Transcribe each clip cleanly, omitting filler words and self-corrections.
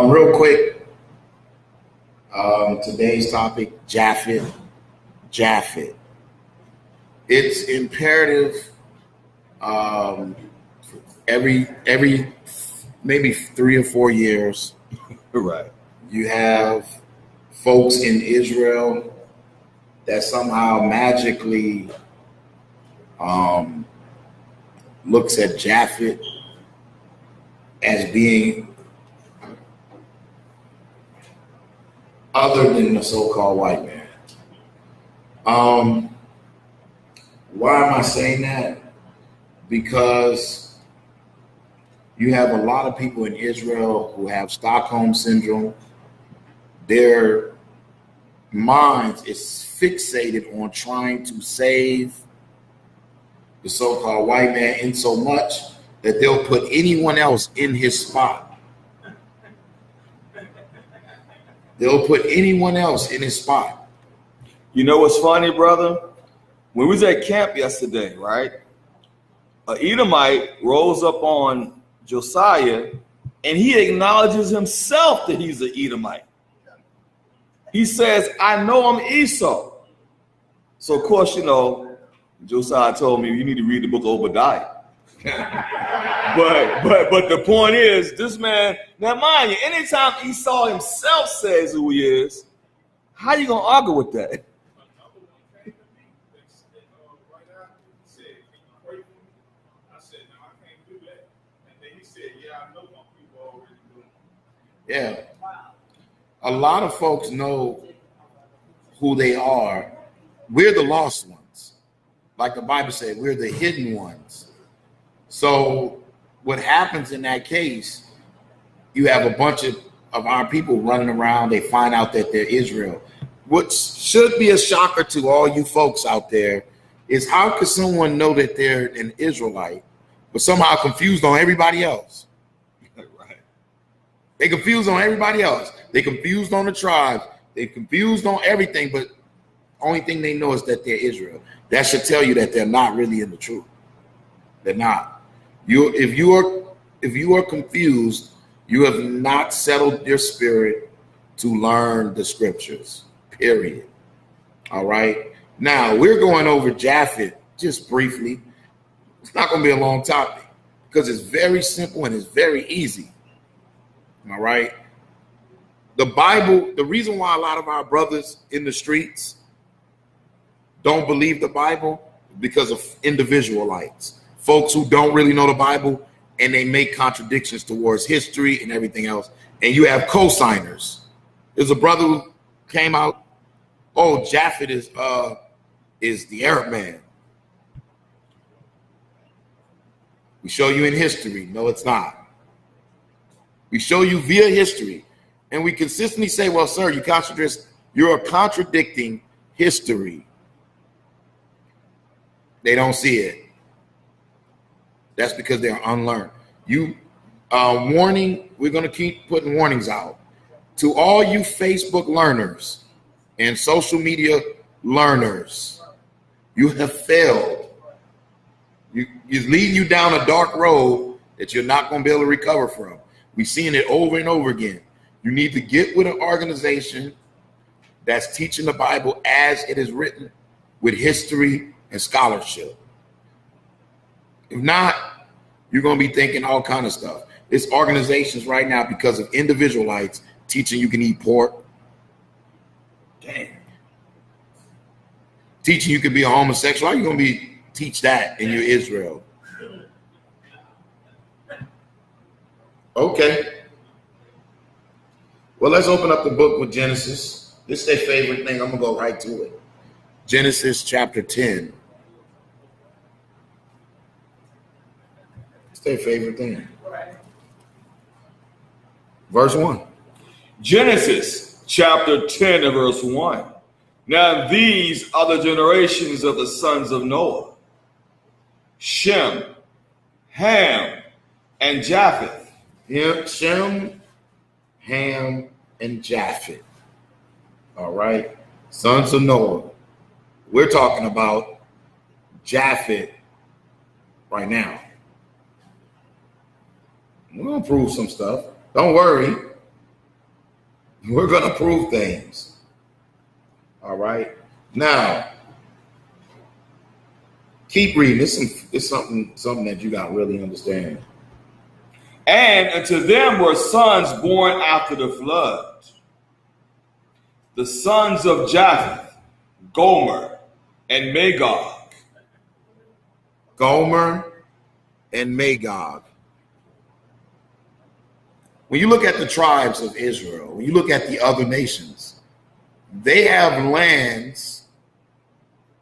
Real quick, today's topic, Japheth. It's imperative every maybe 3 or 4 years. Right. You have folks in Israel that somehow magically looks at Japheth as being other than the so-called white man. Why am I saying that? Because you have a lot of people in Israel who have Stockholm syndrome. Their minds is fixated on trying to save the so-called white man in so much that they'll put anyone else in his spot. They'll put anyone else in his spot. You know what's funny, brother? When we was at camp yesterday, right? An Edomite rose up on Josiah and he acknowledges himself that he's an Edomite. He says, I know I'm Esau. So, of course, you know, Josiah told me you need to read the book of Obadiah. but the point is, this man, now mind you, anytime Esau himself says who he is, how you going to argue with that? Yeah. A lot of folks know who they are. We're the lost ones. Like the Bible said, we're the hidden ones. So what happens in that case, you have a bunch of our people running around. They find out that they're Israel. What should be a shocker to all you folks out there is how could someone know that they're an Israelite, but somehow confused on everybody else? They confused on everybody else. They confused on the tribes. They confused on everything, but only thing they know is that they're Israel. That should tell you that they're not really in the truth. They're not. If you are confused, you have not settled your spirit to learn the scriptures. Period. All right. Now we're going over Japheth just briefly. It's not going to be a long topic because it's very simple and it's very easy. All right. The Bible, the reason why a lot of our brothers in the streets don't believe the Bible is because of individualites, folks who don't really know the Bible and they make contradictions towards history and everything else. And you have co-signers. There's a brother who came out, oh, Japheth is the Arab man. We show you in history. No, it's not. We show you via history, and we consistently say, well, sir, you're contradicting history. They don't see it. That's because they're unlearned. Warning, we're going to keep putting warnings out. To all you Facebook learners and social media learners, you have failed. You're leading you down a dark road that you're not going to be able to recover from. We've seen it over and over again. You need to get with an organization that's teaching the Bible as it is written with history and scholarship. If not, you're going to be thinking all kind of stuff. It's organizations right now because of individualites teaching you can eat pork. Dang. Teaching you can be a homosexual. How are you going to teach that in your Israel? Okay. Well, let's open up the book with Genesis. This is their favorite thing. I'm going to go right to it. Genesis chapter 10. It's their favorite thing. Verse 1. Genesis chapter 10 and verse 1. Now these are the generations of the sons of Noah. Shem, Ham, and Japheth. Shem, Ham, and Japheth. All right. Sons of Noah. We're talking about Japheth right now. We're going to prove some stuff. Don't worry. We're going to prove things. All right. Now, keep reading. It's something that you got to really understand. And unto them were sons born after the flood. The sons of Japheth, Gomer, and Magog. Gomer and Magog. When you look at the tribes of Israel, when you look at the other nations, they have lands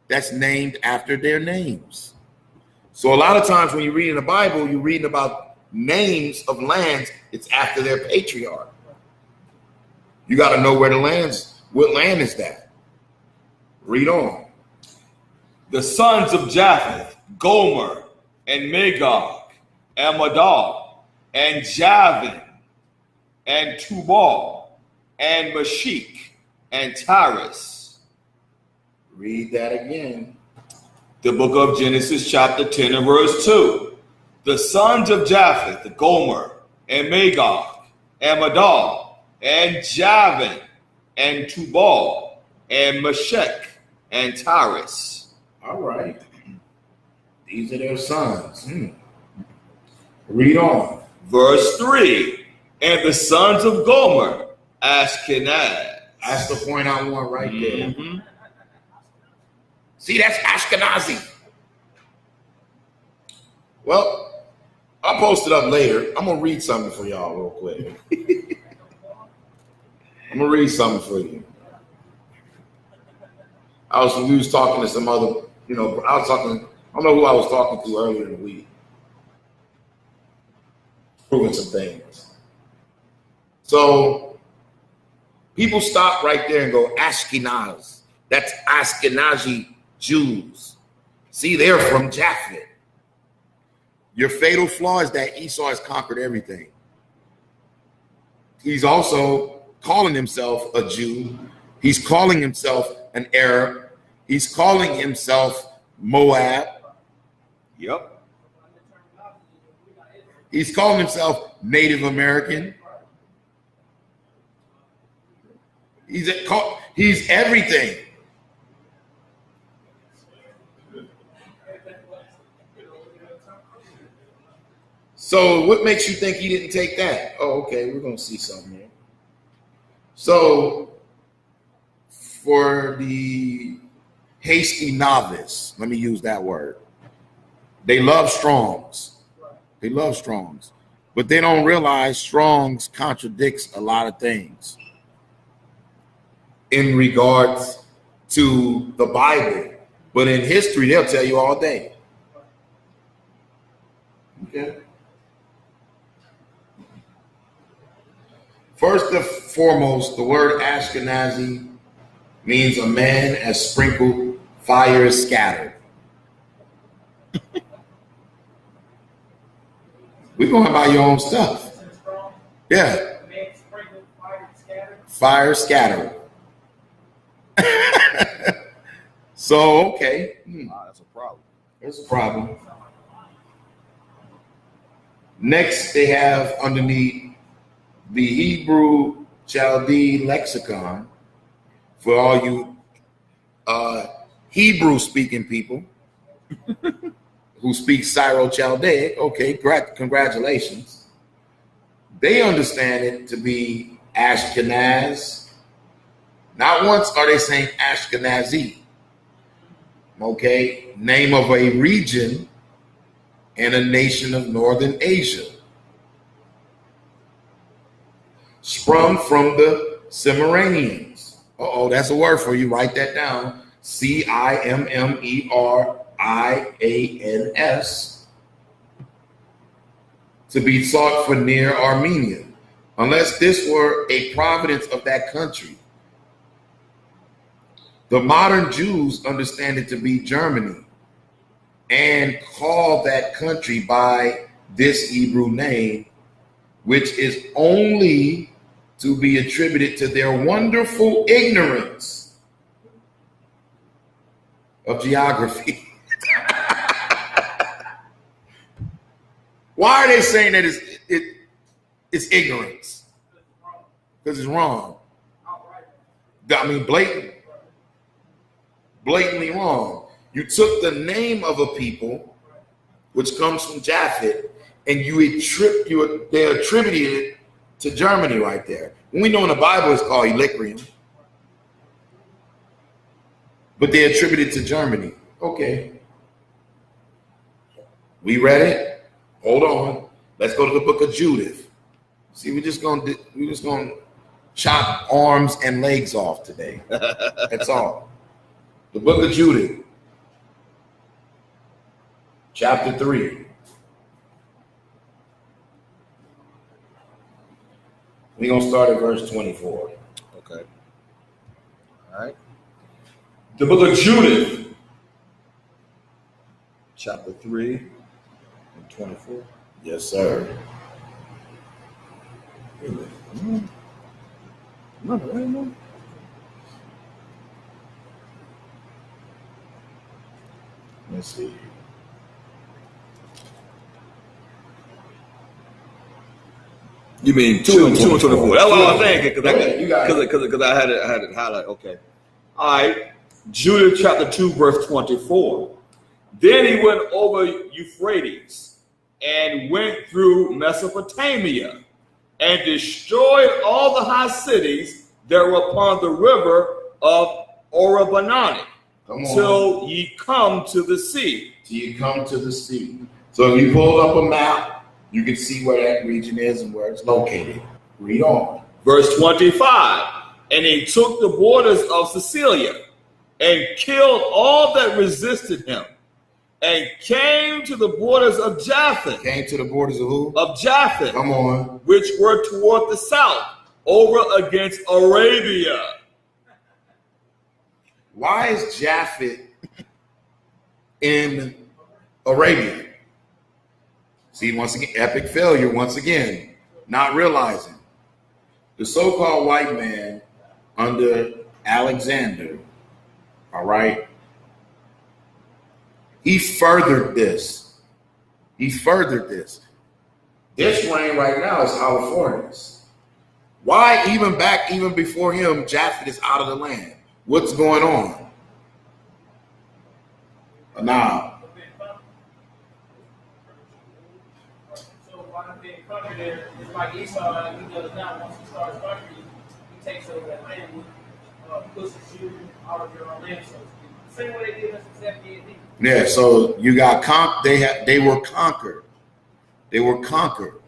that's named after their names. So a lot of times when you read in the Bible, you're reading about names of lands, it's after their patriarch. You got to know where what land is that? Read on. The sons of Japheth, Gomer, and Magog, and Madal, and Javan, and Tubal, and Meshech, and Tyrus. Read that again. The book of Genesis chapter 10 and verse 2. The sons of Japheth, Gomer, and Magog, and Madal, and Javan, and Tubal, and Meshech, and Tyrus. All right. These are their sons. Read on. Verse 3. And the sons of Gomer, Ashkenaz. That's the point I want right there. See, that's Ashkenazi. Well, I'll post it up later. I'm going to read something for y'all real quick. I'm going to read something for you. We was talking to some other, I don't know who I was talking to earlier in the week. Proving some things. So people stop right there and go, Ashkenaz. That's Ashkenazi Jews. See, they're from Japheth. Your fatal flaw is that Esau has conquered everything. He's also calling himself a Jew. He's calling himself an Arab. He's calling himself Moab. Yep. He's calling himself Native American. He's everything. So what makes you think he didn't take that? Oh, okay, we're going to see something here. So for the hasty novice, let me use that word. They love Strongs. They love Strongs. But they don't realize Strongs contradicts a lot of things in regards to the Bible. But in history, they'll tell you all day. Okay. First and foremost, the word Ashkenazi means a man has sprinkled, fire is scattered. We're going to buy your own stuff. Yeah. Fire scattered. So, okay. That's a problem. That's a problem. Next, they have underneath the Hebrew Chaldee lexicon for all you Hebrew-speaking people who speak Syro-Chaldaic. Okay, congratulations. They understand it to be Ashkenaz. Not once are they saying Ashkenazi. Okay, name of a region and a nation of Northern Asia. Sprung from the Cimmerians. Uh-oh, that's a word for you. Write that down. Cimmerians. To be sought for near Armenia. Unless this were a province of that country. The modern Jews understand it to be Germany and call that country by this Hebrew name, which is only to be attributed to their wonderful ignorance of geography. Why are they saying that it's ignorance? Because it's wrong. I mean, blatantly wrong. You took the name of a people, which comes from Japheth, and they attributed it to Germany right there. When we know in the Bible it's called Illyrium, but they attributed it to Germany. Okay. We read it. Hold on. Let's go to the book of Judith. See, we're just gonna chop arms and legs off today. That's all. The book of Judith, chapter 3. We're gonna start at verse 24. Okay. All right. The book of Judith, chapter 3 and 24. Yes, sir. Let's see. You mean 2 and 24? That's what I was thinking because I had it highlighted. Okay. All right. Judith chapter 2 verse 24. Then he went over Euphrates and went through Mesopotamia and destroyed all the high cities that were upon the river of Orobanani till ye come to the sea. Till you come to the sea. So if you pull up a map, you can see where that region is and where it's located. Read on. Verse 25. And he took the borders of Sicilia and killed all that resisted him, and came to the borders of Japheth. Came to the borders of who? Of Japheth. Come on. Which were toward the south, over against Arabia. Why is Japheth in Arabia? See, once again, epic failure, once again, not realizing. The so-called white man under Alexander, all right, he furthered this. This reign right now is Holofernes. Why even before him, Japheth is out of the land? What's going on? Now. So while being conquered there, it's like Esau, he does now. Once he starts conquering, he takes over that land, pushes you out of your own land. So the same way they did us in 70 AD. Yeah, so you got they were conquered. They were conquered.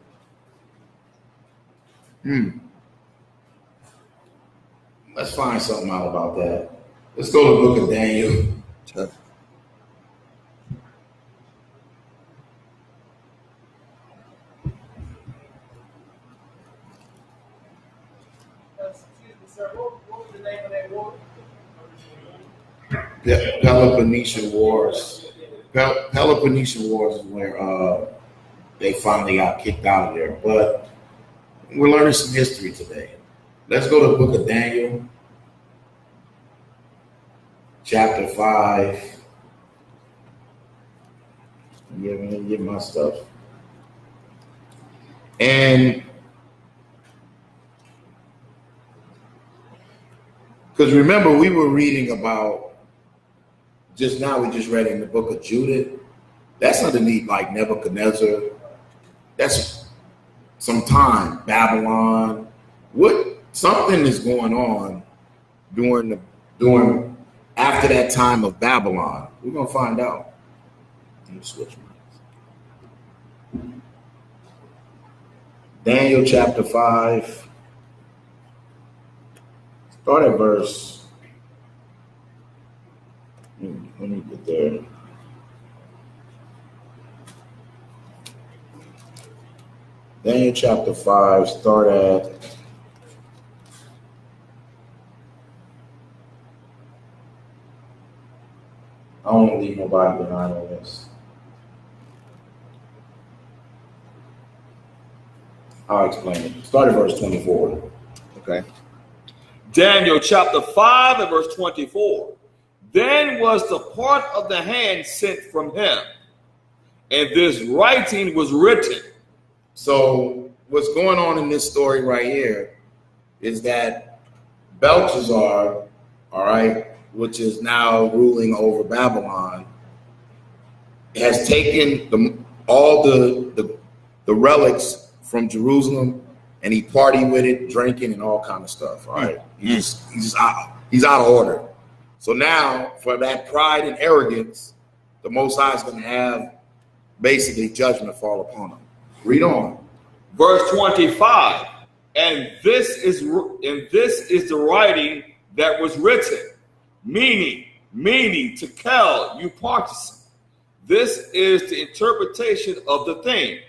Let's find something out about that. Let's go to the book of Daniel. Excuse me, sir. What was the name of that war? Peloponnesian Wars. Peloponnesian Wars is where they finally got kicked out of there. But we're learning some history today. Let's go to the book of Daniel, chapter 5. Let me get my stuff. And because remember, we were reading about just now, we just read in the book of Judith. That's underneath like Nebuchadnezzar. That's some time, Babylon. Something is going on during after that time of Babylon. We're gonna find out. Let me switch mine. Daniel chapter 5. Start at verse. Let me get there. Daniel chapter 5, start at I don't want to leave nobody behind on this. I'll explain it. Start at verse 24. Okay. Daniel chapter 5 and verse 24. Then was the part of the hand sent from him, and this writing was written. So what's going on in this story right here is that Belshazzar, all right, which is now ruling over Babylon, has taken all the relics from Jerusalem, and he partied with it, drinking and all kind of stuff. All right, he's out of order. So now, for that pride and arrogance, the Most High is going to have basically judgment fall upon him. Read on. Verse 25. And this is the writing that was written, meaning to Kel, you partisan. This is the interpretation of the thing,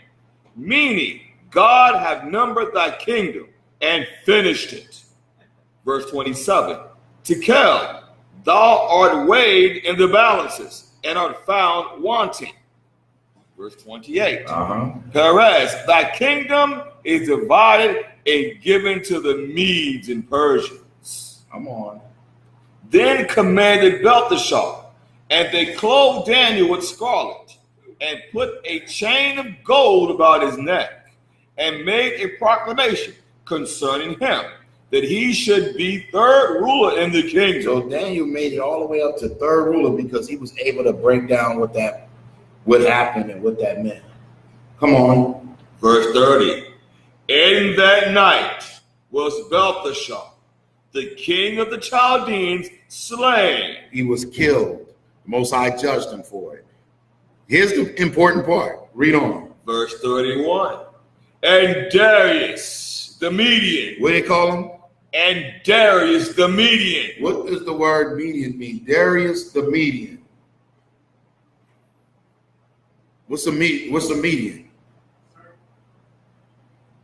meaning God have numbered thy kingdom and finished it. Verse 27. To Kel, thou art weighed in the balances and art found wanting. Verse 28. Perez, thy kingdom is divided and given to the Medes and Persians. Come on. Then commanded Belteshazzar, and they clothed Daniel with scarlet, and put a chain of gold about his neck, and made a proclamation concerning him, that he should be third ruler in the kingdom. So Daniel made it all the way up to third ruler because he was able to break down what happened and what that meant. Come on. Verse 30. In that night was Belteshazzar, the king of the Chaldeans, slain. He was killed. The Most High judged him for it. Here's the important part. Read on. Verse 31. And Darius, the Median. What do they call him? And Darius, the Median. What does the word median mean? Darius, the Median. What's a median?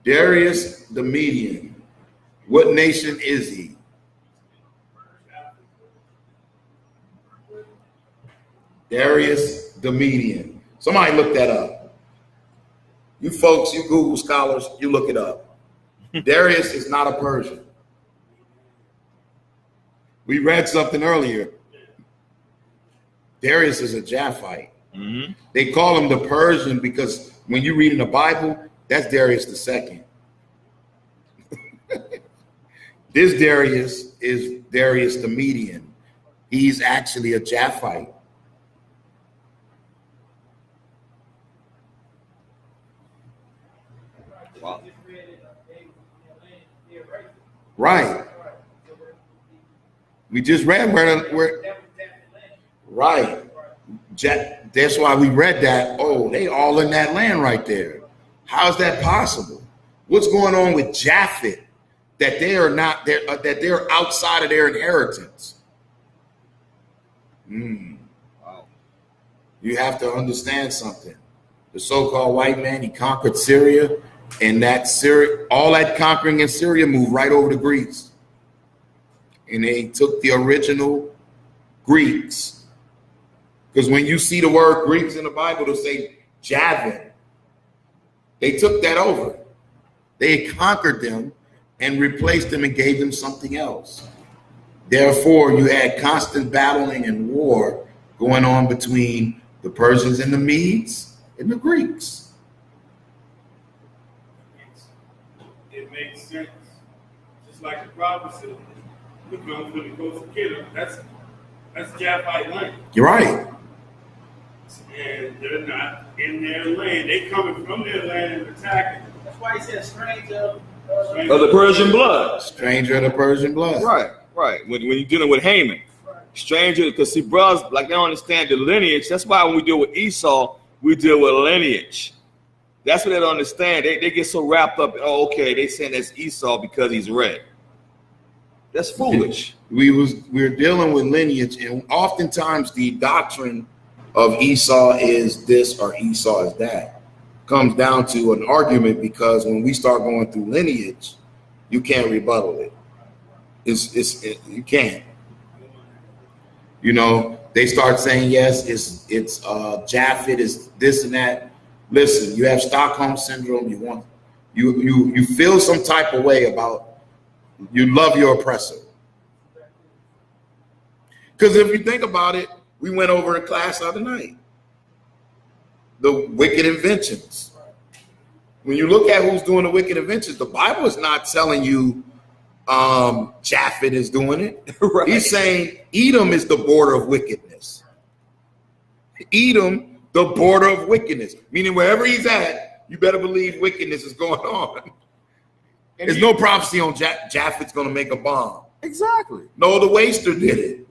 Darius the Median. What nation is he? Darius the Median. Somebody look that up. You folks, you Google scholars, you look it up. Darius is not a Persian. We read something earlier. Darius is a Japheth. Mm-hmm. They call him the Persian because when you read in the Bible, that's Darius the second. This Darius is Darius the Median. He's actually a Japheth. Wow. Right. We just read where right. That's why we read that. Oh, they all in that land right there. How's that possible? What's going on with Japheth that they are not there? That they're outside of their inheritance. Wow. You have to understand something. The so-called white man, he conquered Syria, and all that conquering in Syria moved right over to Greece, and they took the original Greeks. Because when you see the word Greeks in the Bible, it'll say Japheth. They took that over. They conquered them and replaced them and gave them something else. Therefore, you had constant battling and war going on between the Persians and the Medes and the Greeks. It makes sense. Just like the prophecy, the comes from the coast of Kittim. That's Japheth land. You're right. And they're not in their land. They coming from their land and attacking. That's why he said stranger Of the Persian blood. Stranger of the Persian blood. Right. When you're dealing with Haman. Stranger, because see, brothers, like they don't understand the lineage. That's why when we deal with Esau, we deal with lineage. That's what they don't understand. They get so wrapped up, oh, okay, they saying that's Esau because he's red. That's foolish. We're dealing with lineage, and oftentimes the doctrine of Esau is this or Esau is that. Comes down to an argument because when we start going through lineage, you can't rebuttal it. You can't. You know, they start saying yes, it's Japheth is this and that. Listen, you have Stockholm syndrome. You feel some type of way about you love your oppressor. Because if you think about it, we went over in class the other night. The wicked inventions. When you look at who's doing the wicked inventions, the Bible is not telling you Japheth is doing it. Right. He's saying Edom is the border of wickedness. Edom, the border of wickedness. Meaning wherever he's at, you better believe wickedness is going on. And there's no prophecy on Japheth's going to make a bomb. Exactly. No, the waster did it.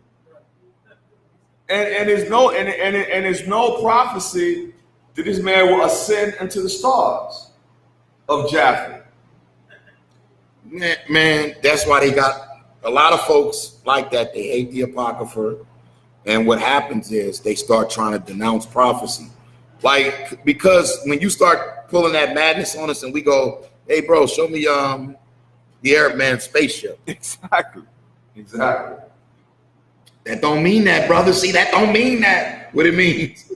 And there's no prophecy that this man will ascend into the stars of Japheth. Man, that's why they got a lot of folks like that. They hate the Apocrypha. And what happens is they start trying to denounce prophecy. Like, because when you start pulling that madness on us and we go, hey, bro, show me the Arab man's spaceship. Exactly. That don't mean that, brother. See, that don't mean that. What it means.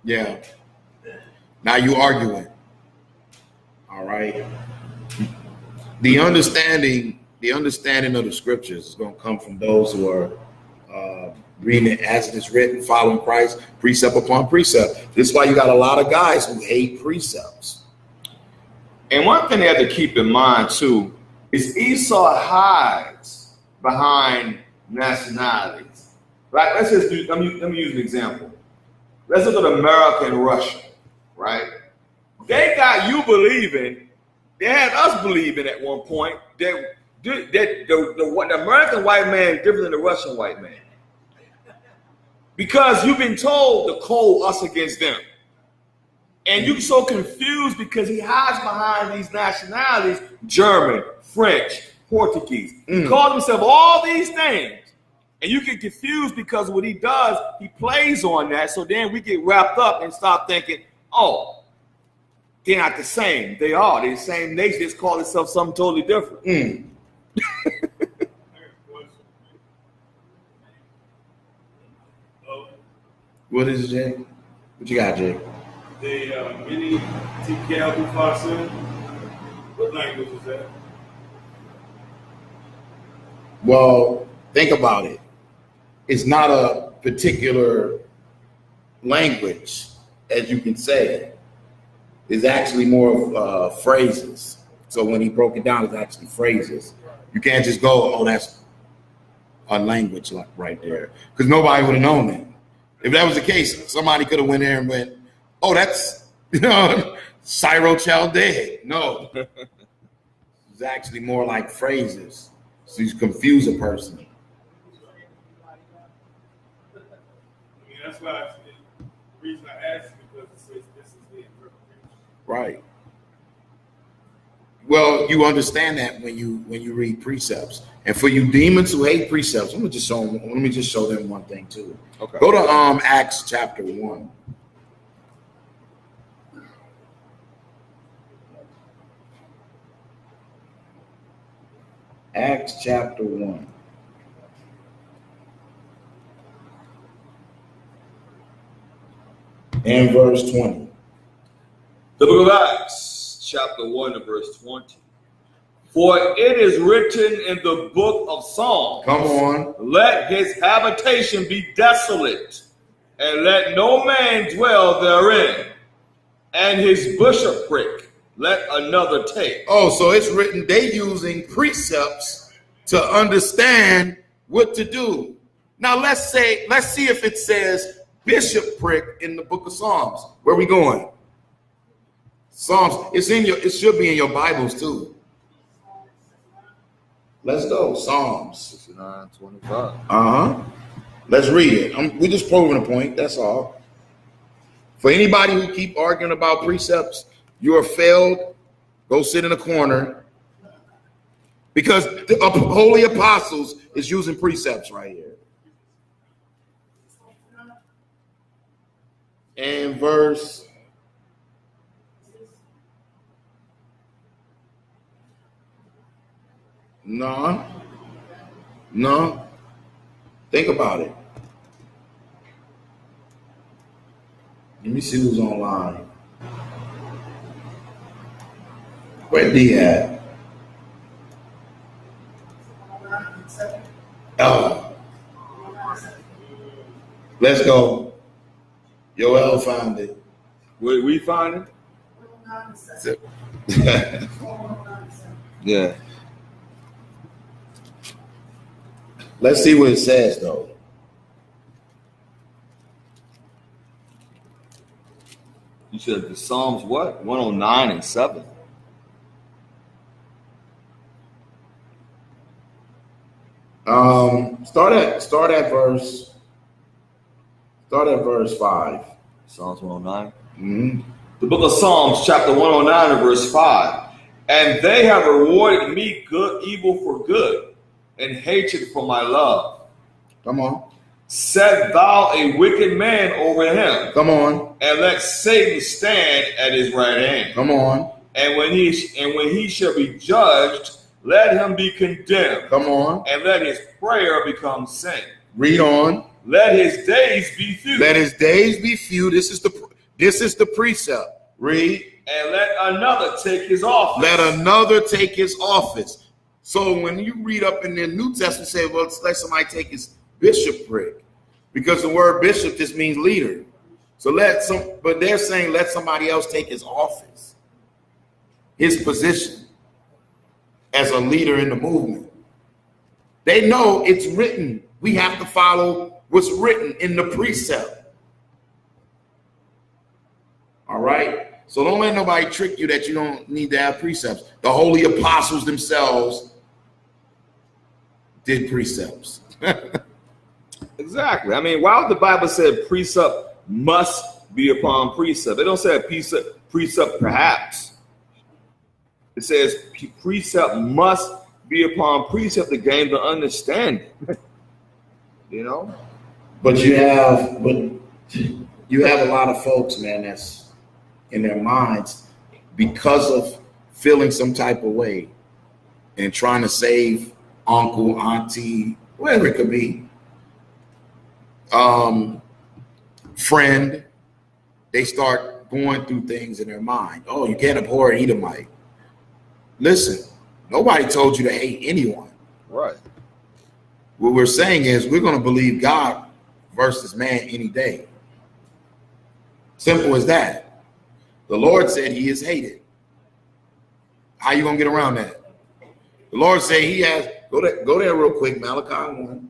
Yeah. Now you arguing. All right. The understanding of the scriptures is going to come from those who are reading it as it is written, following Christ, precept upon precept. This is why you got a lot of guys who hate precepts. And one thing they have to keep in mind too is Esau hides behind nationalities. Right? Let me use an example. Let's look at America and Russia. Right? They got you believing, they had us believing at one point that the American white man is different than the Russian white man. Because you've been told to call us against them. And you're so confused because he hides behind these nationalities, German, French, Portuguese. He called himself all these things. And you get confused because what he does, he plays on that. So then we get wrapped up and start thinking, oh, they're not the same. They are. They're the same nation. They just call themselves something totally different. What is it, Jay? What you got, Jay? The mini TKL Mufasa. What language is that? Well, think about it. It's not a particular language, as you can say. It's actually more of phrases. So when he broke it down, it's actually phrases. You can't just go, oh, that's a language like right there. Because nobody would have known that. If that was the case, somebody could have went there and went, oh, that's, Syro-Chaldaic. No. It's actually more like phrases. So you confuse a person. I mean, that's why the reason I asked because it says this is the interpretation. Right. Well, you understand that when you read precepts. And for you demons who hate precepts, let me just show them one thing too. Okay. Go to Acts chapter 1. Acts chapter 1. And verse 20. The book of Acts, chapter 1 and verse 20. For it is written in the book of Psalms, Come on. let his habitation be desolate, and let no man dwell therein, and his bishopric let another take. Oh, so it's written, they using precepts to understand what to do. Now let's see if it says bishopric in the book of Psalms. Where are we going? Psalms, it should be in your Bibles too. Let's go. Psalms 69:25. Let's read it. We're just proving a point. That's all. For anybody who keep arguing about precepts, you are failed. Go sit in a corner. Because the holy apostles is using precepts right here. And verse. No. Think about it. Let me see who's online. Where D at? Oh. Let's go. Yoel found it. Will we find it? Yeah. Let's see what it says though. You said the Psalms what? 109 and 7. Start at verse 5. Psalms 109. Mm-hmm. The book of Psalms, chapter 109 and verse 5. And they have rewarded me evil for good, and hatred for my love. Come on. Set thou a wicked man over him. Come on. And let Satan stand at his right hand. Come on. And when he shall be judged, let him be condemned. Come on. And let his prayer become sin. Read on. Let his days be few. Let his days be few. This is the precept. Read. And let another take his office. Let another take his office. So when you read up in the New Testament, say, well, let somebody take his bishopric, because the word bishop just means leader. So but they're saying let somebody else take his office, his position as a leader in the movement. They know it's written. We have to follow what's written in the precept. All right. So don't let nobody trick you that you don't need to have precepts. The holy apostles themselves did precepts. Exactly. I mean, why would the Bible say precept must be upon precept? They don't say precept perhaps. It says precept must be upon precept to gain the understanding. You know? But you have a lot of folks, man, that's in their minds because of feeling some type of way and trying to save uncle, auntie, whatever it could be. Friend, they start going through things in their mind. Oh, you can't abhor an Edomite. Listen, nobody told you to hate anyone. Right. What we're saying is we're going to believe God versus man any day. Simple as that. The Lord said he is hated. How you going to get around that? The Lord said he has, go there real quick, Malachi 1.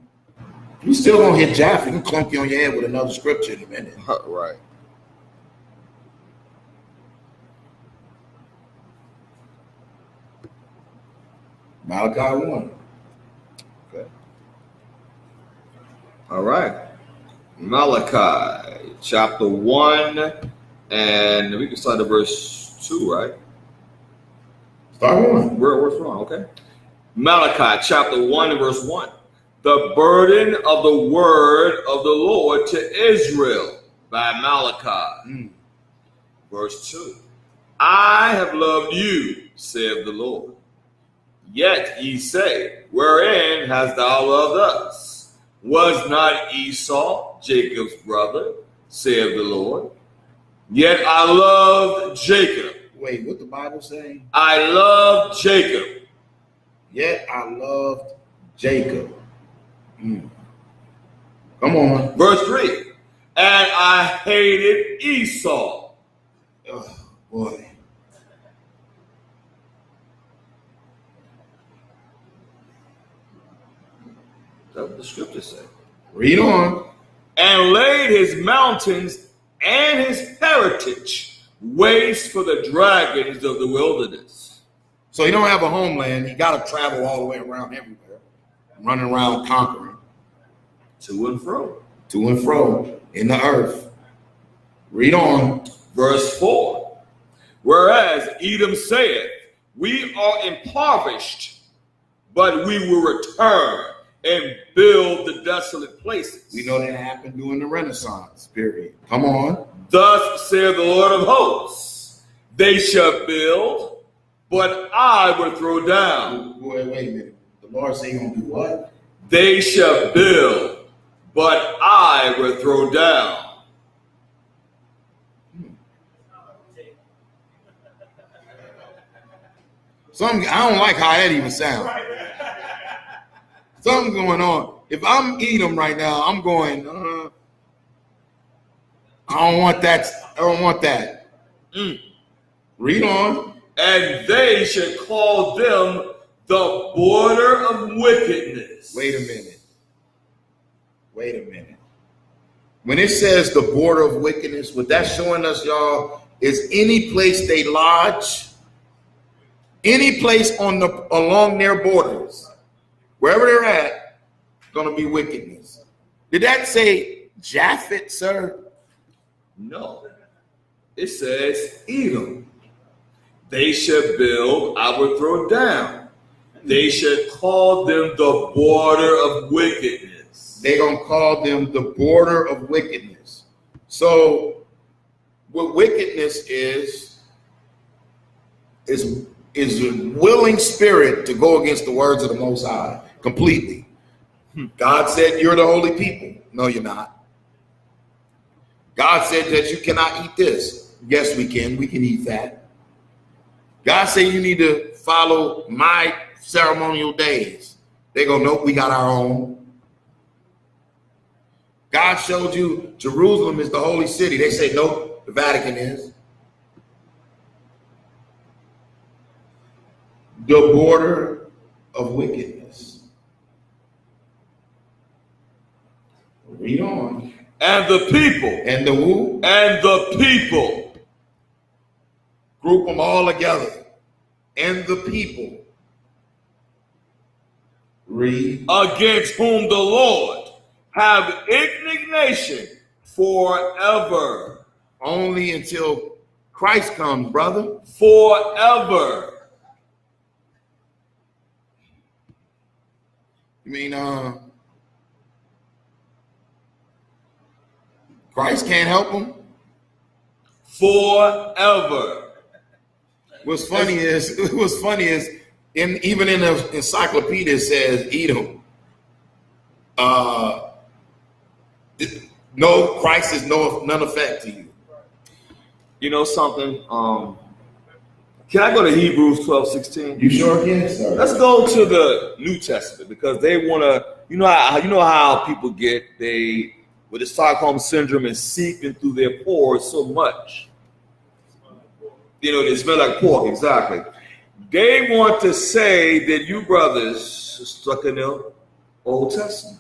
You still gonna hit Japheth. You can clunk you on your head with another scripture in a minute. Right. Malachi 1. Okay. All right. Malachi chapter 1, and we can start at verse 2, right? Start 1. Where's wrong? Okay. Malachi chapter 1 and verse 1. The burden of the word of the Lord to Israel by Malachi. Verse 2. I have loved you, saith the Lord. Yet ye say, wherein hast thou loved us? Was not Esau Jacob's brother, saith the Lord? Yet I loved Jacob. Wait, what the Bible saying? I loved Jacob. Yet I loved Jacob. Come on. Verse 3. And I hated Esau. Oh, boy. That's what the scripture says. Read on. And laid his mountains and his heritage waste for the dragons of the wilderness. So he don't have a homeland. He got to travel all the way around everywhere, running around conquering. To and fro. To and fro in the earth. Read on. Verse 4. Whereas Edom saith, we are impoverished, but we will return and build the desolate places. We know that happened during the Renaissance period. Come on. Thus saith the Lord of hosts, they shall build, but I will throw down. Wait a minute. The Lord say he's going to do what? They shall build, but I will throw down. I don't like how that even sounds. Something's going on. If I'm Edom right now, I'm going, I don't want that. I don't want that. Read on. And they should call them the border of wickedness. Wait a minute. Wait a minute. When it says the border of wickedness, what that's showing us, y'all, is any place they lodge, any place along their borders, wherever they're at, going to be wickedness. Did that say Japheth, sir? No. It says Edom. They should build, I would throw down. They should call them the border of wickedness. They're going to call them the border of wickedness. So what wickedness is a willing spirit to go against the words of the Most High completely. God said you're the holy people. No, you're not. God said that you cannot eat this. Yes, we can. We can eat that. God said you need to follow my ceremonial days. They go, nope, we got our own. God showed you Jerusalem is the holy city. They say, nope, the Vatican is. The border of wickedness. Read on. And the people. And the who? And the people. Group them all together. And the people. Read. Against whom the Lord have indignation forever. Only until Christ comes, brother. Forever. You mean Christ can't help them? Forever. What's funny is even in the encyclopedia it says Edom. No, Christ is none effect to you. You know something? Can I go to Hebrews 12:16? You sure can, sir. Let's go to the New Testament because they want to. You know how people get with the Stockholm syndrome and seeping through their pores so much. You know, they smell like pork. Exactly. They want to say that you brothers are stuck in the Old Testament,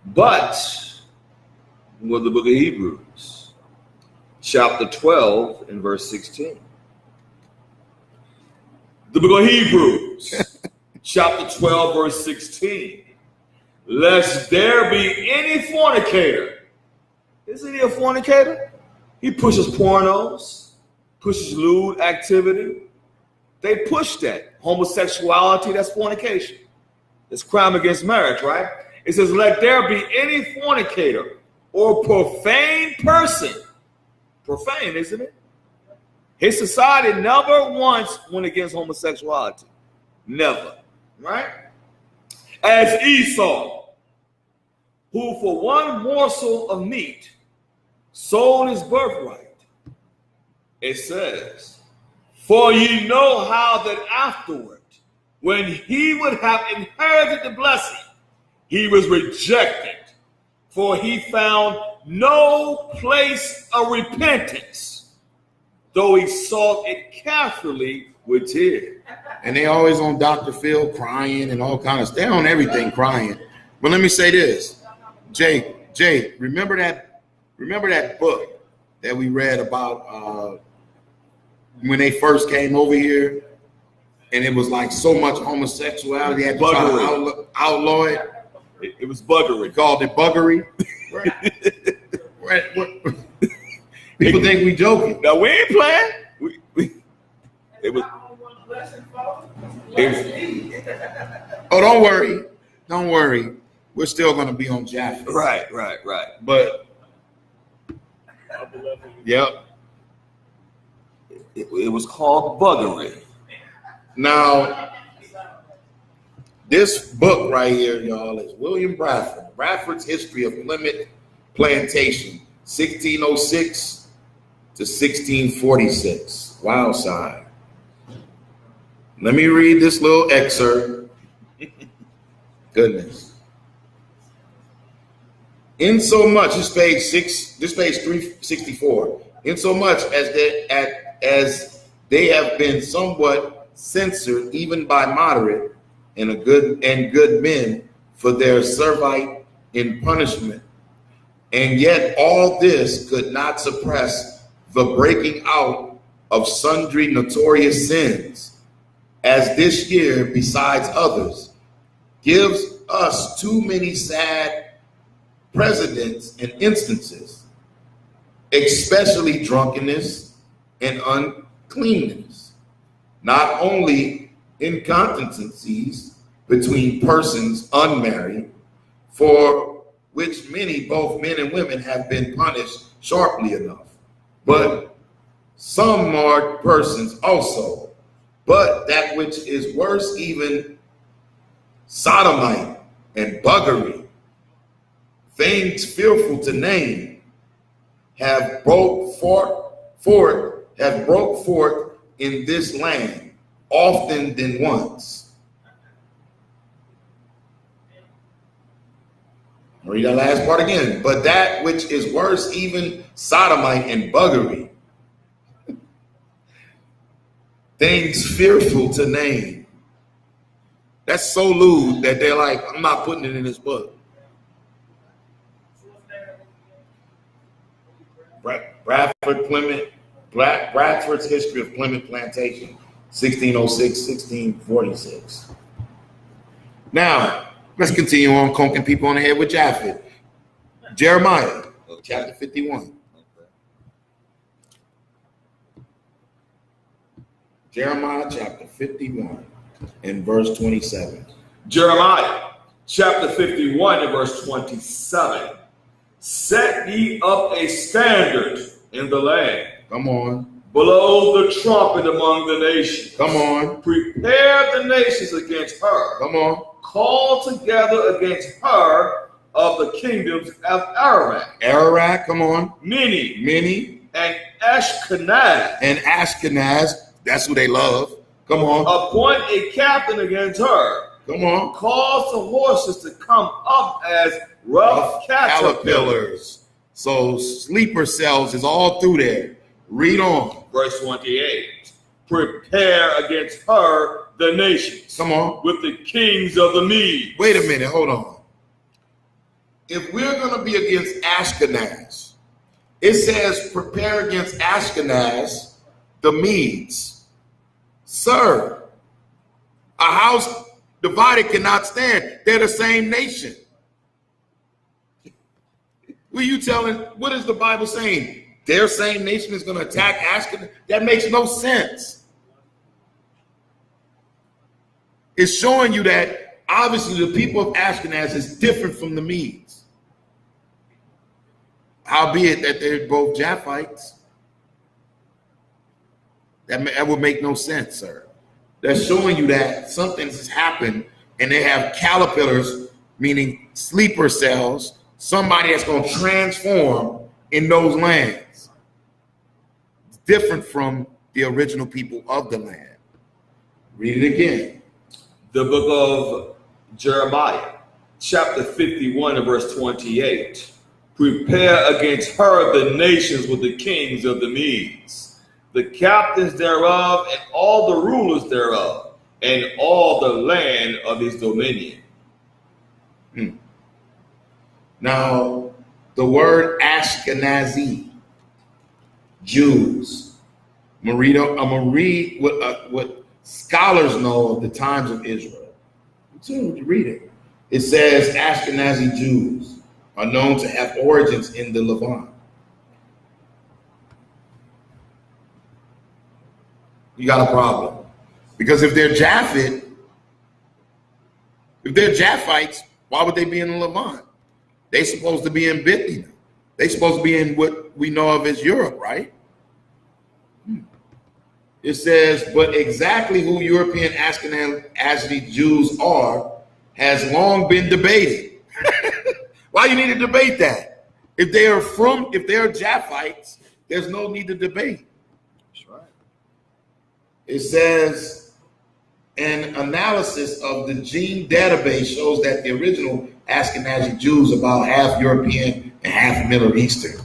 but with the book of Hebrews, chapter 12 and verse 16. The book of Hebrews, chapter 12, verse 16. Lest there be any fornicator. Isn't he a fornicator? He pushes pornos, pushes lewd activity. They push that. Homosexuality, that's fornication. It's crime against marriage, right? It says, let there be any fornicator or profane person. Profane, isn't it? His society never once went against homosexuality. Never. Right? As Esau, who for one morsel of meat sold his birthright. It says, for ye know how that afterward, when he would have inherited the blessing, he was rejected, for he found no place of repentance, though he sought it carefully with tears. And they always on Dr. Phil crying and all kinds of, they're on everything crying. But let me say this, Jay, remember that book that we read about when they first came over here, and it was like so much homosexuality, they had to try to outlaw it. It was buggery. We called it buggery. People think we joking. Now we ain't playing. It was. Oh, don't worry. We're still going to be on Japheth. Right. But yep, it was called buggery. Now, this book right here, y'all, is William Bradford. Bradford's History of Plymouth Plantation, 1606 to 1646. Wild side. Let me read this little excerpt. Goodness. In so much, this page 364. In so much as they have been somewhat censored even by moderate and good men for their servite in punishment. And yet all this could not suppress the breaking out of sundry notorious sins, as this year, besides others, gives us too many sad precedents and instances, especially drunkenness and uncleanness, not only inconsistencies between persons unmarried, for which many, both men and women, have been punished sharply enough, but some marred persons also. But that which is worse, even Sodomite and buggery, things fearful to name, have broke forth in this land often than once. I'll read that last part again. But that which is worse, even Sodomite and buggery, things fearful to name. That's so lewd that they're like, I'm not putting it in this book. Bradford's History of Plymouth Plantation, 1606, 1646. Now, let's continue on conking people on the head with Japheth. Jeremiah, chapter 51. Jeremiah chapter 51 and verse 27. Jeremiah chapter 51 and verse 27. Set ye up a standard in the land. Come on. Blow the trumpet among the nations. Come on. Prepare the nations against her. Come on. Call together against her of the kingdoms of Ararat. Ararat, come on. Many. And Ashkenaz. And Ashkenaz, that's who they love. Come on. Appoint a captain against her. Come on. Cause the horses to come up as rough caterpillars. So sleeper cells is all through there. Read on. Verse 28. Prepare against her the nations. Come on. With the kings of the Medes. Wait a minute, hold on. If we're going to be against Ashkenaz, it says prepare against Ashkenaz the Medes. Sir, a house divided cannot stand. They're the same nation. What is the Bible saying? Their same nation is going to attack Ashkenaz? That makes no sense. It's showing you that obviously the people of Ashkenaz is different from the Medes. Howbeit that they're both Japhites. That would make no sense, sir. They're showing you that something has happened and they have caterpillars, meaning sleeper cells, somebody that's going to transform in those lands. It's different from the original people of the land. Read it again. The book of Jeremiah, chapter 51 and verse 28. Prepare against her the nations with the kings of the Medes, the captains thereof, and all the rulers thereof, and all the land of his dominion. Now, the word Ashkenazi, Jews. I'm going to read what scholars know of the times of Israel. Read it. It says Ashkenazi Jews are known to have origins in the Levant. You got a problem. Because if they're Japhethites, why would they be in the Levant? They're supposed to be in Bithynia. They're supposed to be in what we know of as Europe, right? It says, but exactly who European Ashkenazi Jews are has long been debated. Why you need to debate that? If they are Japhites, there's no need to debate. That's right. It says, an analysis of the gene database shows that the original Ashkenazi Jews are about half European and half Middle Eastern.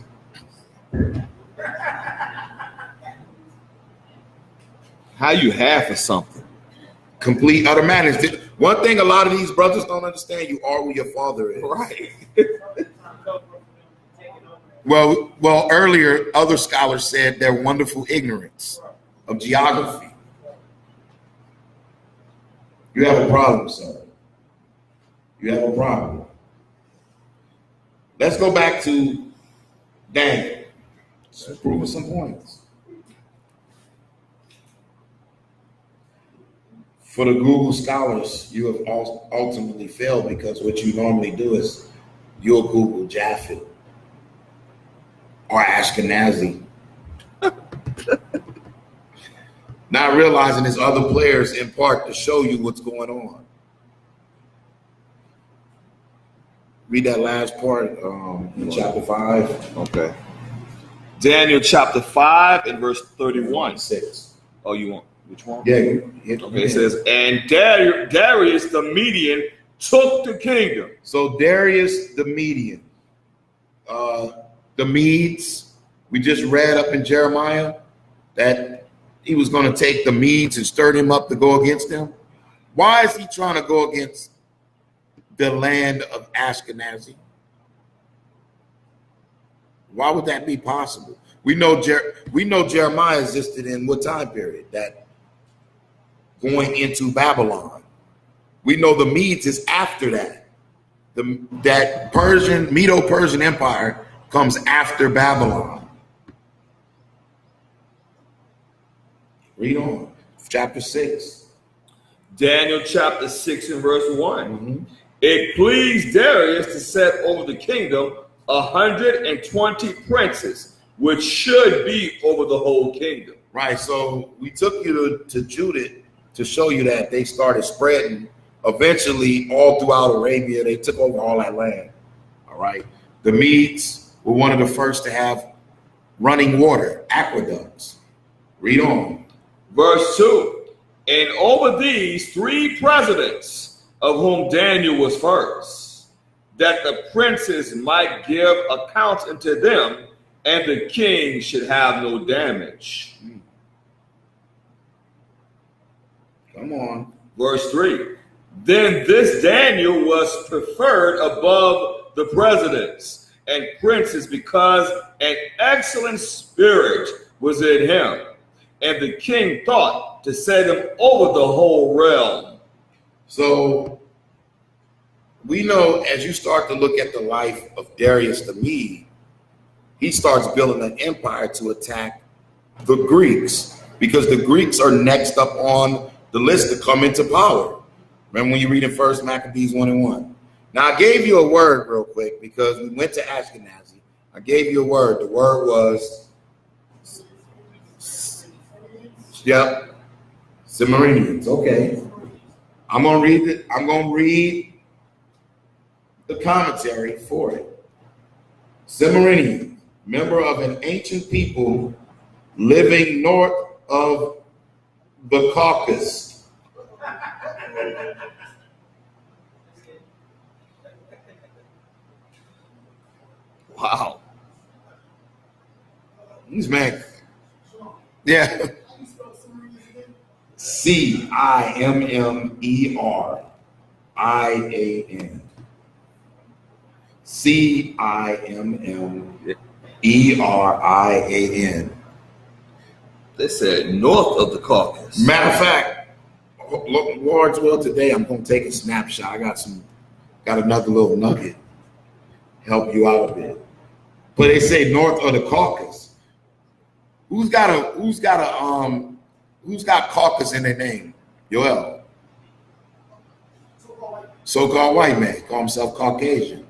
How you half of something? Complete utter madness. One thing a lot of these brothers don't understand: you are who your father is. Right. Well, earlier other scholars said their wonderful ignorance of geography. You have a problem, sir. You have a problem. Let's go back to Daniel. Let's prove some points. For the Google scholars, you have ultimately failed because what you normally do is you'll Google Japheth or Ashkenazi, not realizing there's other players in part to show you what's going on. Read that last part in chapter 5. Okay. Daniel chapter 5 and verse 31. 6. Oh, you want which one? Yeah. Okay, it says, and Darius the Median took the kingdom. So Darius the Median, the Medes, we just read up in Jeremiah that he was going to take the Medes and stir them up to go against them. Why is he trying to go against the land of Ashkenazi? Why would that be possible? We know Jeremiah existed in what time period? That going into Babylon. We know the Medes is after that. That Medo-Persian Empire comes after Babylon. Read on. Chapter 6. Daniel chapter 6 and verse 1. Mm-hmm. It pleased Darius to set over the kingdom 120 princes, which should be over the whole kingdom. Right. So we took you to Judah to show you that they started spreading eventually all throughout Arabia. They took over all that land. All right. The Medes were one of the first to have running water, aqueducts. Read on. Verse 2. And over these 3 presidents, of whom Daniel was first, that the princes might give accounts unto them, and the king should have no damage. Come on. Verse 3. Then this Daniel was preferred above the presidents and princes because an excellent spirit was in him, and the king thought to set him over the whole realm. So we know as you start to look at the life of Darius the Mede, he starts building an empire to attack the Greeks, because the Greeks are next up on the list to come into power. Remember when you read in 1 Maccabees 1:1. Now I gave you a word real quick because we went to Ashkenazi. I gave you a word. The word was, yep, Cimmerians. Okay. I'm gonna read it. I'm gonna read the commentary for it. Cimmerians, member of an ancient people living north of the Caucasus. Wow. These man. Yeah. Cimmerian. Cimmerian. They said north of the Caucasus. Matter of fact, Lord's will today, I'm going to take a snapshot. I got another little nugget. Help you out a bit. But they say north of the Caucasus. Who's got Caucasus in their name? Yoel. So-called white man, call himself Caucasian.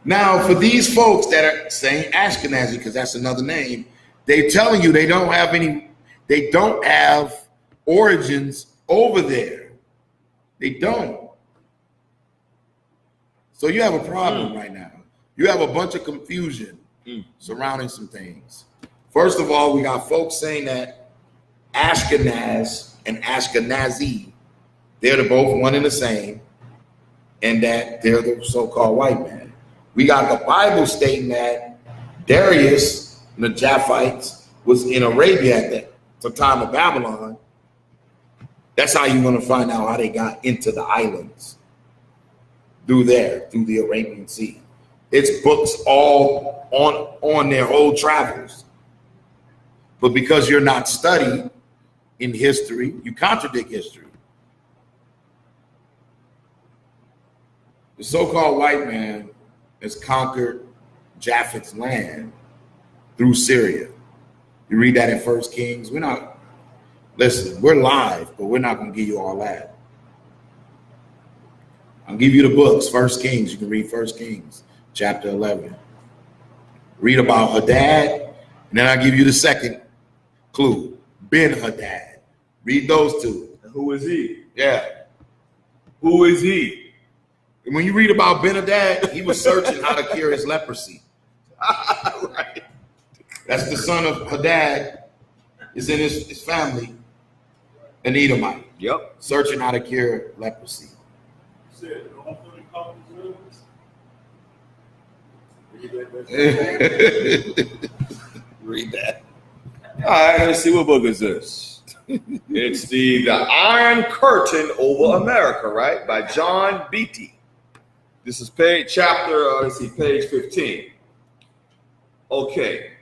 Now, for these folks that are saying Ashkenazi, because that's another name, they're telling you they don't have origins over there. They don't. So you have a problem right now. You have a bunch of confusion surrounding some things. First of all, we got folks saying that Ashkenaz and Ashkenazi, they're both one and the same, and that they're the so-called white man. We got the Bible stating that Darius and the Japhites was in Arabia at the time of Babylon. That's how you're going to find out how they got into the islands. Through the Arabian Sea. It's books all on their whole travels. But because you're not studied in history, you contradict history. The so-called white man has conquered Japheth's land through Syria. You read that in 1 Kings. We're live, but we're not going to give you all that. I'll give you the books, 1 Kings. You can read 1 Kings, chapter 11. Read about Hadad, and then I'll give you the second clue, Ben-Hadad. Read those two. Who is he? Yeah. Who is he? And when you read about Ben-Hadad, he was searching how to cure his leprosy. Right. That's the son of Hadad, is in his family, an Edomite. Yep. Searching how to cure leprosy. Said, don't put in coffee Read that. All right, let's see, what book is this? It's the Iron Curtain Over America, right? By John Beatty. This is page 15. Okay.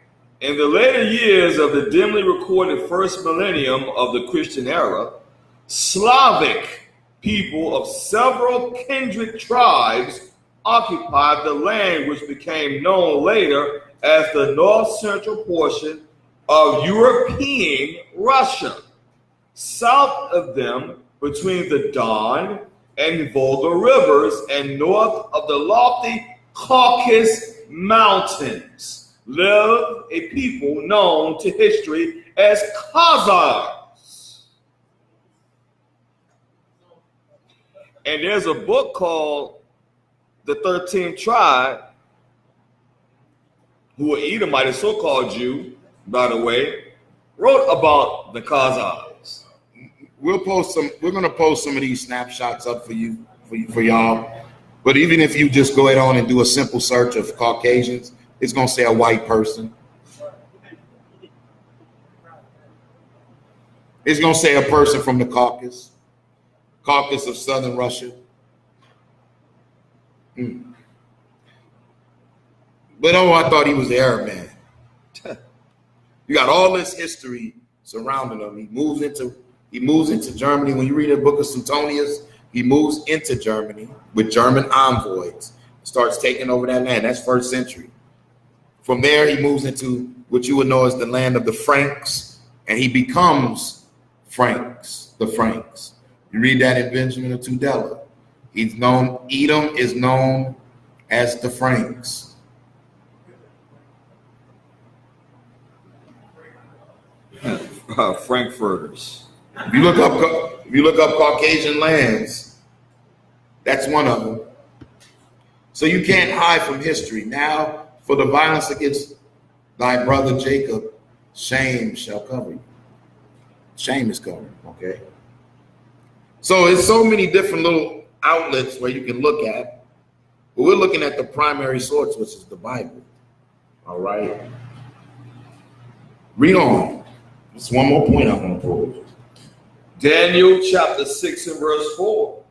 In the later years of the dimly recorded first millennium of the Christian era, Slavic people of several kindred tribes occupied the land which became known later as the north-central portion of European Russia. South of them, between the Don and Volga rivers and north of the lofty Caucasus Mountains, lived a people known to history as Khazars. And there's a book called The 13th Tribe, who are Edomite, a so-called Jew, by the way, wrote about the Khazars. We're going to post some of these snapshots up for y'all. But even if you just go ahead on and do a simple search of Caucasians, it's going to say a white person. It's going to say a person from the Caucasus of southern Russia. But I thought he was the Arab man. You got all this history surrounding him. He moves into Germany. When you read the book of Suetonius, he moves into Germany with German envoys, starts taking over that land. That's first century. From there, he moves into what you would know as the land of the Franks, and he becomes the Franks. You read that in Benjamin of Tudela. Edom is known as the Franks. Frankfurters. If you look up Caucasian lands, that's one of them. So you can't hide from history. Now, for the violence against thy brother Jacob, shame shall cover you. Shame is covering, okay? So it's so many different little outlets where you can look at, but we're looking at the primary source, which is the Bible. All right. Read on. Just one more point I'm going to pose. Daniel chapter 6 and verse 4.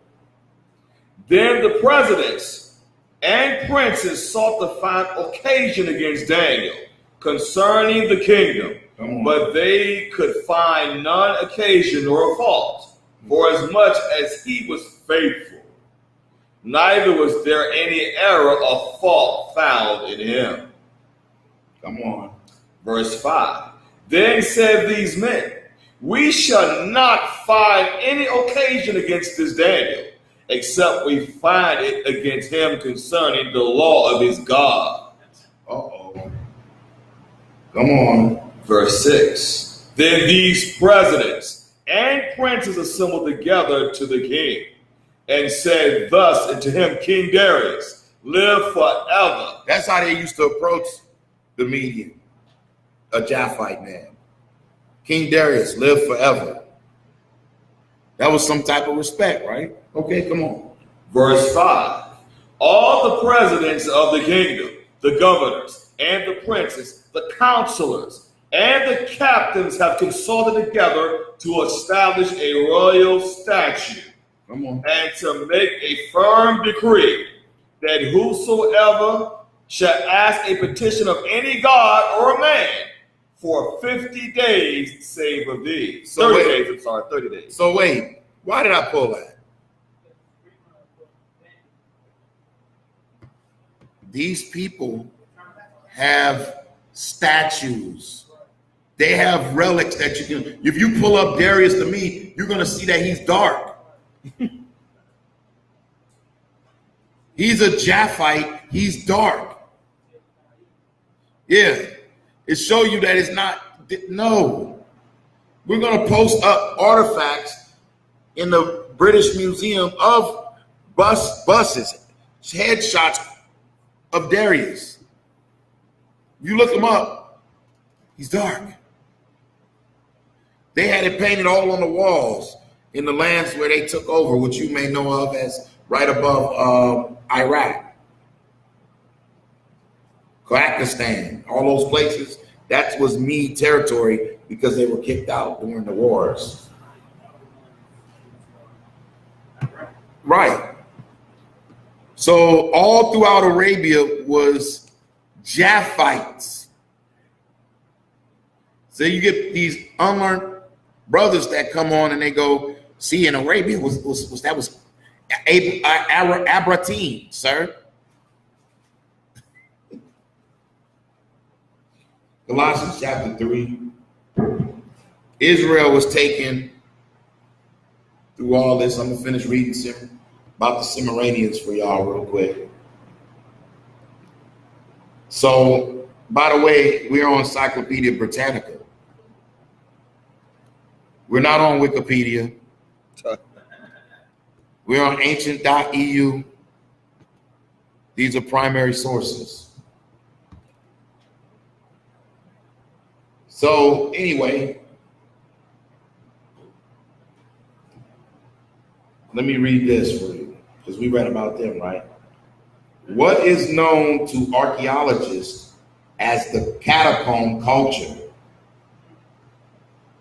Then the presidents and princes sought to find occasion against Daniel concerning the kingdom, but they could find none occasion nor fault, for as much as he was faithful, neither was there any error or fault found in him. Come on. Verse 5. Then said these men, we shall not find any occasion against this Daniel, except we find it against him concerning the law of his God. Uh-oh. Come on. Verse 6. Then these presidents and princes assembled together to the king, and said thus unto him, King Darius, live forever. That's how they used to approach the median, a Japhite man. King Darius, live forever. That was some type of respect, right? Okay, come on. Verse 5. All the presidents of the kingdom, the governors, and the princes, the counselors, and the captains have consulted together to establish a royal statute. Come on. And to make a firm decree that whosoever shall ask a petition of any god or a man for 50 days save of these. So 30 wait. days, I'm sorry, 30 days. So wait, why did I pull that? These people have statues. They have relics that you can, if you pull up Darius to me, you're going to see that he's dark. He's a Japheth. He's dark. Yeah. It shows you that it's not, no. We're going to post up artifacts in the British Museum of buses, headshots of Darius. You look him up, he's dark. They had it painted all on the walls in the lands where they took over, which you may know of as right above Iraq, Pakistan, all those places. That was Mede territory because they were kicked out during the wars. Right. So all throughout Arabia was Japhites. So you get these unlearned brothers that come on and they go, see, in Arabia was Abratim, sir. Colossians chapter 3. Israel was taken through all this. I'm gonna finish reading about the Cimmerians for y'all real quick. So, by the way, we're on Encyclopedia Britannica. We're not on Wikipedia. We're on ancient.eu. These are primary sources. So anyway, let me read this for you, because we read about them, right? What is known to archaeologists as the catacomb culture?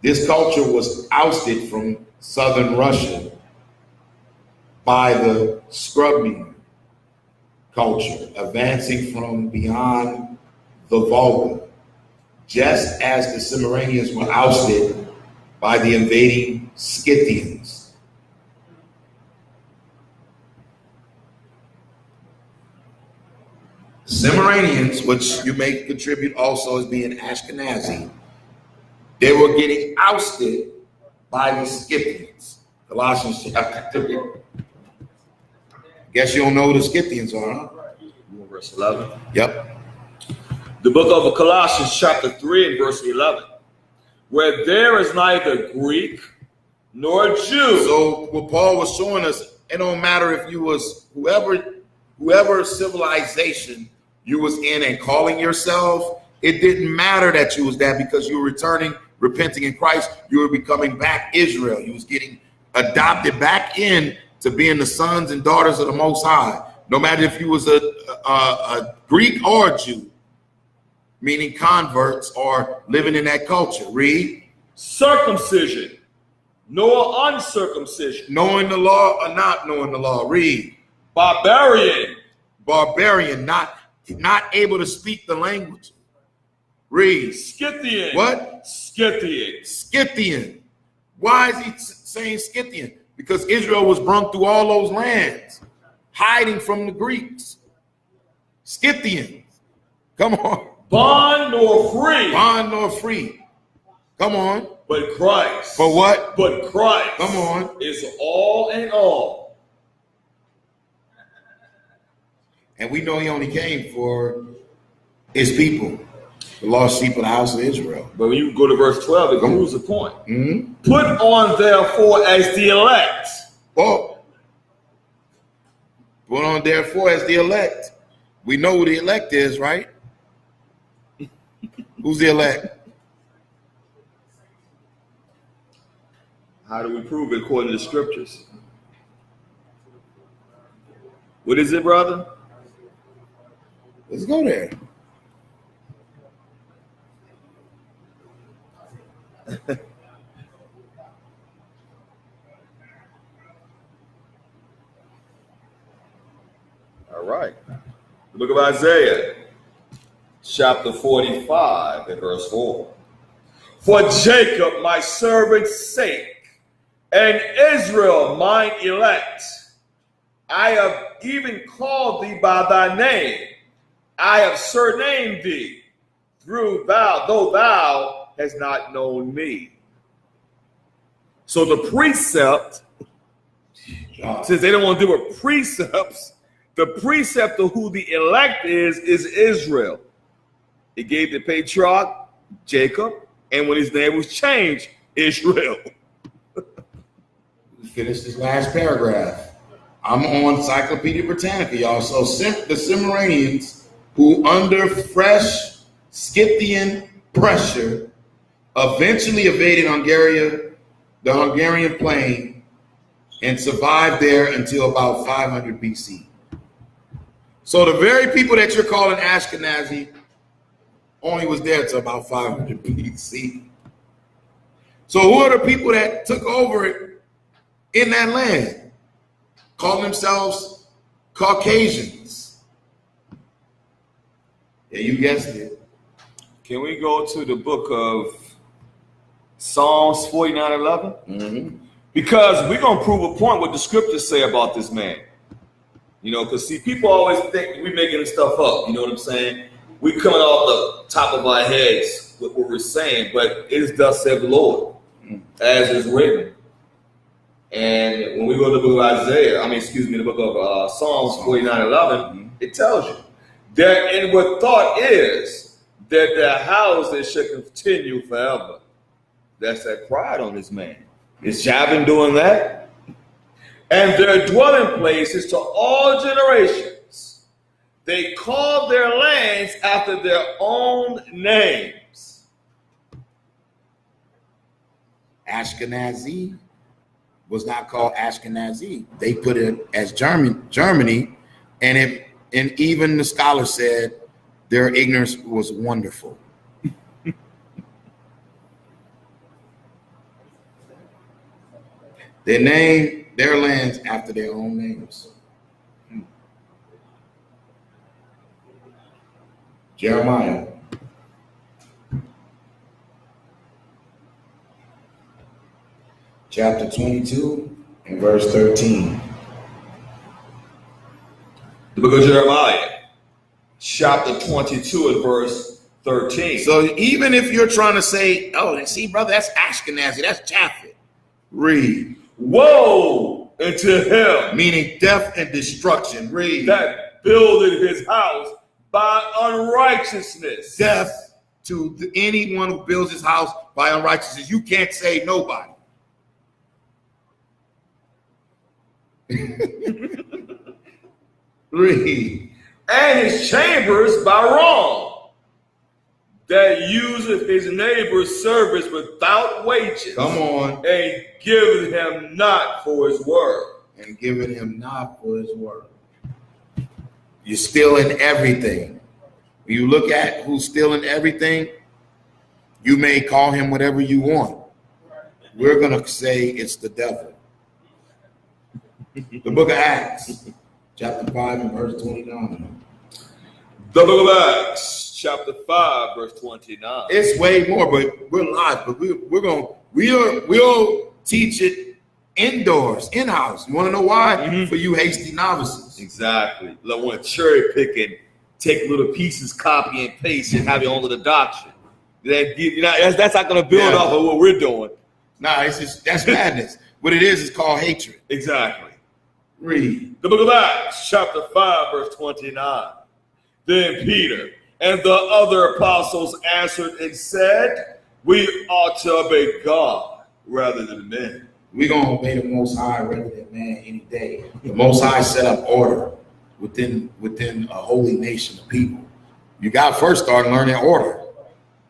This culture was ousted from southern Russia by the Scrubby culture, advancing from beyond the Volga, just as the Cimmerians were ousted by the invading Scythians. Cimmerians, which you may contribute also as being Ashkenazi, they were getting ousted by the Scythians. Colossians chapter 3. Guess you don't know who the Scythians are, huh? Verse 11. Yep. The book of Colossians chapter 3 and verse 11. Where there is neither Greek nor Jew. So what Paul was showing us, it don't matter if you was whoever civilization you was in and calling yourself, it didn't matter that you was that, because you were returning, repenting in Christ, you were becoming back Israel. You was getting adopted back in to being the sons and daughters of the Most High. No matter if you was a Greek or a Jew, meaning converts or living in that culture. Read. Circumcision, nor uncircumcision. Knowing the law or not knowing the law. Read. Barbarian. Barbarian, not able to speak the language. Read. Scythian. What? Scythian. Scythian. Why is he saying Scythian? Because Israel was brung through all those lands, hiding from the Greeks. Scythians. Come on. Bond nor free. Bond nor free. Come on. But Christ. For what? But Christ. Come on. Is all in all. And we know he only came for his people, the lost sheep of the house of Israel. But when you go to verse 12, it proves the point. Mm-hmm. Put on therefore as the elect. Oh. Put on therefore as the elect. We know who the elect is, right? Who's the elect? How do we prove it according to the scriptures? What is it, brother? Let's go there. All right. The book of Isaiah, chapter 45 and verse 4. For Jacob, my servant's sake, and Israel, mine elect, I have even called thee by thy name. I have surnamed thee, though thou hast not known me. So the precept, since they don't want to deal with precepts, the precept of who the elect is Israel. It gave the patriarch Jacob, and when his name was changed, Israel. Finish this last paragraph. I'm on Encyclopedia Britannica, y'all. So the Cimmerians, who under fresh Scythian pressure eventually evaded the Hungarian plain, and survived there until about 500 BC. So the very people that you're calling Ashkenazi only was there until about 500 BC. So who are the people that took over it in that land? Calling themselves Caucasians. Yeah, you guessed it. Can we go to the book of Psalms 49:11? Mm-hmm. Because we're going to prove a point what the scriptures say about this man. You know, because see, people always think we're making this stuff up. You know what I'm saying? We're coming off the top of our heads with what we're saying, but it is thus said the Lord, as is written. And when we go to the book of the book of Psalms 49:11, it tells you that inward thought is that their houses shall continue forever. That's that pride on this man. Is Japheth doing that? And their dwelling places to all generations. They call their lands after their own names. Ashkenazi was not called Ashkenazi. They put it as Germany, and even the scholar said their ignorance was wonderful. They named their lands after their own names. Jeremiah. Chapter 22 and verse 13. The book of Jeremiah, chapter 22 and verse 13. So even if you're trying to say, oh, see, brother, that's Ashkenazi, that's Japheth. Read. Woe unto him, meaning death and destruction. Read. that builded his house by unrighteousness. Death to anyone who builds his house by unrighteousness. You can't save nobody. Read. And his chambers by wrong, that useth his neighbor's service without wages. Come on. And giveth him not for his word. And giving him not for his word. You're stealing everything. When you look at who's stealing everything, you may call him whatever you want. We're going to say it's the devil. The book of Acts, chapter 5 and verse 29. The book of Acts, chapter 5, verse 29. It's way more, but we're live. But we'll teach it indoors, in-house. You want to know why? Mm-hmm. For you hasty novices. Exactly. I want to cherry pick and take little pieces, copy and paste, and have your own little doctrine. That's not going to build off of what we're doing. Nah, that's madness. What it is called hatred. Exactly. Read. The book of Acts, chapter 5, verse 29. Then Peter and the other apostles answered and said, we ought to obey God rather than men. We're going to obey the Most High rather than man any day. The Most High set up order within a holy nation of people. You got to first start learning order.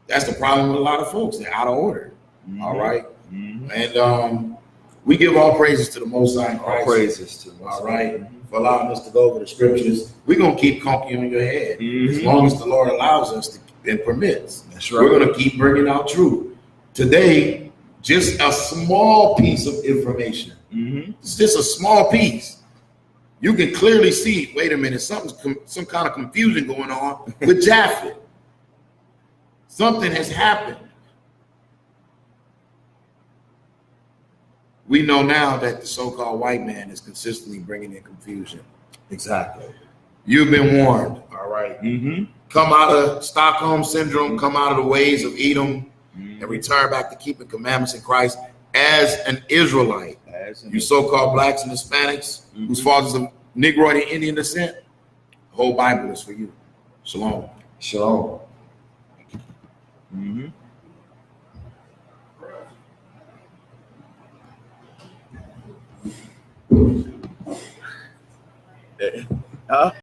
That's the problem with a lot of folks. They're out of order. Mm-hmm. All right? Mm-hmm. And we give all praises to the Most High. All praises to the Most High. All right? For allowing us to go over the scriptures. We're going to keep conking on your head as long as the Lord allows us to and permits. That's right. We're going to keep bringing out truth. Today, just a small piece of information. It's just a small piece. You can clearly see, wait a minute, some kind of confusion going on with Japheth. Something has happened. We know now that the so-called white man is consistently bringing in confusion. Exactly. You've been warned, all right? Come out of Stockholm Syndrome, come out of the ways of Edom, and return back to keeping commandments in Christ as an Israelite. You so-called blacks and Hispanics, whose fathers of Negroid and Indian descent, the whole Bible is for you. Shalom. Shalom.